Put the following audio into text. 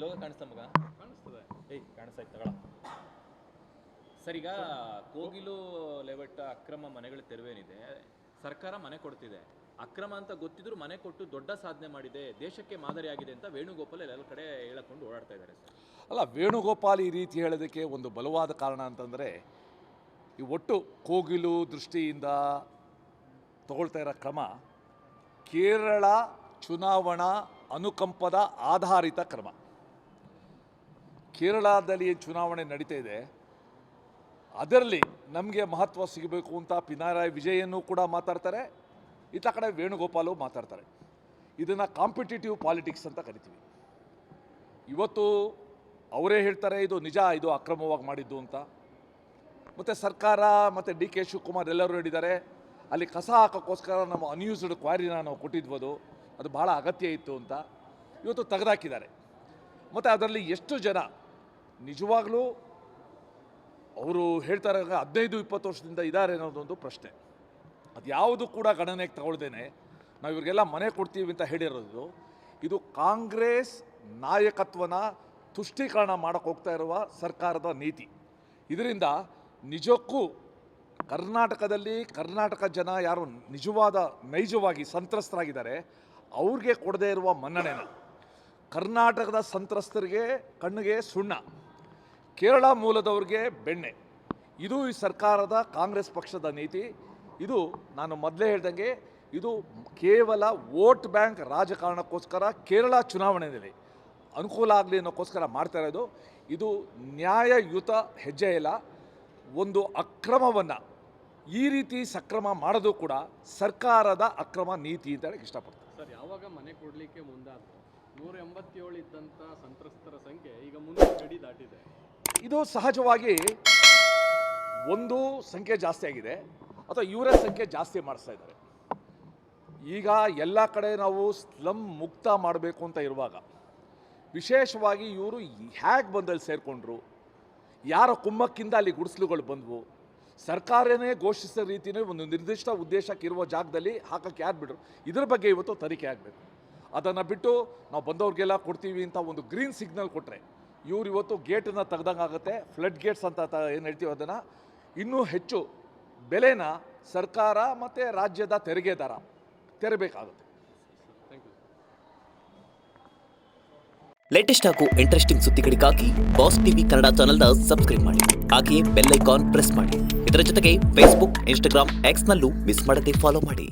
ಲೋಗ ಕಾಣಿಸ್ತಾ ಮಗ ಕಾಣಿಸ್ತದೆ. ಕಾಣಿಸ್ತಾ ಇತ್ತು ತಗೊಳ. ಸರ್, ಈಗ ಕೋಗಿಲು ಲೇಔಟ್ ಅಕ್ರಮ ಮನೆಗಳ ತೆರವೇನಿದೆ, ಸರ್ಕಾರ ಮನೆ ಕೊಡ್ತಿದೆ. ಅಕ್ರಮ ಅಂತ ಗೊತ್ತಿದ್ರು ಮನೆ ಕೊಟ್ಟು ದೊಡ್ಡ ಸಾಧನೆ ಮಾಡಿದೆ, ದೇಶಕ್ಕೆ ಮಾದರಿಯಾಗಿದೆ ಅಂತ ವೇಣುಗೋಪಾಲ್ ಎಲ್ಲ ಕಡೆ ಹೇಳಕೊಂಡು ಓಡಾಡ್ತಾ ಇದ್ದಾರೆ ಸರ್. ಅಲ್ಲ, ವೇಣುಗೋಪಾಲ್ ಈ ರೀತಿ ಹೇಳೋದಕ್ಕೆ ಒಂದು ಬಲವಾದ ಕಾರಣ ಅಂತಂದರೆ, ಈ ಒಟ್ಟು ಕೋಗಿಲು ದೃಷ್ಟಿಯಿಂದ ತಗೊಳ್ತಾ ಇರೋ ಕ್ರಮ ಕೇರಳ ಚುನಾವಣಾ ಅನುಕಂಪದ ಆಧಾರಿತ ಕ್ರಮ. ಕೇರಳದಲ್ಲಿ ಚುನಾವಣೆ ನಡೀತಾ ಇದೆ, ಅದರಲ್ಲಿ ನಮಗೆ ಮಹತ್ವ ಸಿಗಬೇಕು ಅಂತ ಪಿನರಾಯಿ ವಿಜಯನ್ನೂ ಕೂಡ ಮಾತಾಡ್ತಾರೆ, ಇತ್ತ ಕಡೆ ವೇಣುಗೋಪಾಲು ಮಾತಾಡ್ತಾರೆ. ಇದನ್ನು ಕಾಂಪಿಟೇಟಿವ್ ಪಾಲಿಟಿಕ್ಸ್ ಅಂತ ಕರಿತೀವಿ. ಇವತ್ತು ಅವರೇ ಹೇಳ್ತಾರೆ ಇದು ನಿಜ, ಇದು ಅಕ್ರಮವಾಗಿ ಮಾಡಿದ್ದು ಅಂತ. ಮತ್ತು ಸರ್ಕಾರ ಮತ್ತು ಡಿ ಕೆ ಶಿವಕುಮಾರ್ ಎಲ್ಲರೂ ಹೇಳಿದ್ದಾರೆ ಅಲ್ಲಿ ಕಸ ಹಾಕೋಕ್ಕೋಸ್ಕರ ನಮ್ಮ ಅನ್ಯೂಸ್ಡ್ ಕ್ವಾರಿನ ನಾವು ಕೊಟ್ಟಿದ್ಬೋದು, ಅದು ಭಾಳ ಅಗತ್ಯ ಇತ್ತು ಅಂತ ಇವತ್ತು ತೆಗೆದಾಕಿದ್ದಾರೆ. ಮತ್ತು ಅದರಲ್ಲಿ ಎಷ್ಟು ಜನ ನಿಜವಾಗ್ಲೂ ಅವರು ಹೇಳ್ತಾರೆ 15-20 ವರ್ಷದಿಂದ ಇದ್ದಾರೆ ಅನ್ನೋದೊಂದು ಪ್ರಶ್ನೆ. ಅದು ಯಾವುದು ಕೂಡ ಗಣನೆಗೆ ತಗೊಳ್ದೇನೆ ನಾವು ಇವ್ರಿಗೆಲ್ಲ ಮನೆ ಕೊಡ್ತೀವಿ ಅಂತ ಹೇಳಿರೋದು, ಇದು ಕಾಂಗ್ರೆಸ್ ನಾಯಕತ್ವನ ತುಷ್ಟೀಕರಣ ಮಾಡೋಕ್ಕೆ ಹೋಗ್ತಾ ಇರುವ ಸರ್ಕಾರದ ನೀತಿ. ಇದರಿಂದ ನಿಜಕ್ಕೂ ಕರ್ನಾಟಕದಲ್ಲಿ ಕರ್ನಾಟಕ ಜನ ಯಾರು ನೈಜವಾಗಿ ಸಂತ್ರಸ್ತರಾಗಿದ್ದಾರೆ ಅವ್ರಿಗೆ ಕೊಡದೇ ಇರುವ ಮನ್ನಣೆನ ಕರ್ನಾಟಕದ ಸಂತ್ರಸ್ತರಿಗೆ ಕಣ್ಣಿಗೆ ಸುಣ್ಣ, ಕೇರಳ ಮೂಲದವ್ರಿಗೆ ಬೆಣ್ಣೆ, ಇದು ಈ ಸರ್ಕಾರದ ಕಾಂಗ್ರೆಸ್ ಪಕ್ಷದ ನೀತಿ. ಇದು ನಾನು ಮೊದಲೇ ಹೇಳ್ದಂಗೆ ಇದು ಕೇವಲ ವೋಟ್ ಬ್ಯಾಂಕ್ ರಾಜಕಾರಣಕ್ಕೋಸ್ಕರ ಕೇರಳ ಚುನಾವಣೆಯಲ್ಲಿ ಅನುಕೂಲ ಆಗಲಿ ಅನ್ನೋಕ್ಕೋಸ್ಕರ ಮಾಡ್ತಾ ಇರೋದು. ಇದು ನ್ಯಾಯಯುತ ಹೆಜ್ಜೆ ಇಲ್ಲ. ಒಂದು ಅಕ್ರಮವನ್ನು ಈ ರೀತಿ ಸಕ್ರಮ ಮಾಡೋದು ಕೂಡ ಸರ್ಕಾರದ ಅಕ್ರಮ ನೀತಿ ಅಂತ ಹೇಳಕ್ಕೆ ಇಷ್ಟಪಡ್ತೀನಿ. ಸರ್, ಯಾವಾಗ ಮನೆ ಕೊಡಲಿಕ್ಕೆ ಮುಂದಾದ್ರು 187 ಇದ್ದಂಥ ಸಂತ್ರಸ್ತರ ಸಂಖ್ಯೆ ಈಗ 300 ಗಡಿ ದಾಟಿದೆ. ಇದು ಸಹಜವಾಗಿ ಒಂದು ಸಂಖ್ಯೆ ಜಾಸ್ತಿ ಆಗಿದೆ ಅಥವಾ ಇವರ ಸಂಖ್ಯೆ ಜಾಸ್ತಿ ಮಾಡಿಸ್ತಾ ಇದ್ದಾರೆ. ಈಗ ಎಲ್ಲ ಕಡೆ ನಾವು ಸ್ಲಮ್ ಮುಕ್ತ ಮಾಡಬೇಕು ಅಂತ ಇರುವಾಗ ವಿಶೇಷವಾಗಿ ಇವರು ಹೇಗೆ ಬಂದಲ್ಲಿ ಸೇರಿಕೊಂಡ್ರು, ಯಾರ ಕುಮ್ಮಕ್ಕಿಂದ ಅಲ್ಲಿ ಗುಡಿಸಲುಗಳು ಬಂದವು, ಸರ್ಕಾರನೇ ಘೋಷಿಸಿದ ರೀತಿಯೇ ಒಂದು ನಿರ್ದಿಷ್ಟ ಉದ್ದೇಶಕ್ಕೆ ಇರುವ ಜಾಗದಲ್ಲಿ ಹಾಕಕ್ಕೆ ಯಾರು ಬಿಡ್ರು, ಇದ್ರ ಬಗ್ಗೆ ಇವತ್ತು ತನಿಖೆ ಆಗಬೇಕು. ಅದನ್ನು ಬಿಟ್ಟು ನಾವು ಬಂದವ್ರಿಗೆಲ್ಲ ಕೊಡ್ತೀವಿ ಅಂತ ಒಂದು ಗ್ರೀನ್ ಸಿಗ್ನಲ್ ಕೊಟ್ಟರೆ ಇವ್ರು ಇವತ್ತು ಗೇಟನ್ನು ತೆಗ್ದಂಗೆ ಆಗುತ್ತೆ. ಫ್ಲಡ್ ಗೇಟ್ಸ್ ಅಂತ ಏನು ಹೇಳ್ತೀವಿ ಅದನ್ನು ಇನ್ನೂ ಹೆಚ್ಚು ಬೆಲೆನ ಸರ್ಕಾರ ಮತ್ತು ರಾಜ್ಯದ ತೆರಿಗೆದಾರ ತೆರಬೇಕಾಗುತ್ತೆ. ಲೇಟೆಸ್ಟ್ ಹಾಗೂ ಇಂಟ್ರೆಸ್ಟಿಂಗ್ ಸುದ್ದಿಗಳಿಗಾಗಿ ಬಾಸ್ ಟಿವಿ ಕನ್ನಡ ಚಾನೆಲ್ನ ಸಬ್ಸ್ಕ್ರೈಬ್ ಮಾಡಿ. ಹಾಗೆಯೇ ಬೆಲ್ ಐಕಾನ್ ಪ್ರೆಸ್ ಮಾಡಿ. ಇದರ ಜೊತೆಗೆ ಫೇಸ್ಬುಕ್, ಇನ್ಸ್ಟಾಗ್ರಾಮ್, ಎಕ್ಸ್ನಲ್ಲೂ ಮಿಸ್ ಮಾಡದೆ ಫಾಲೋ ಮಾಡಿ.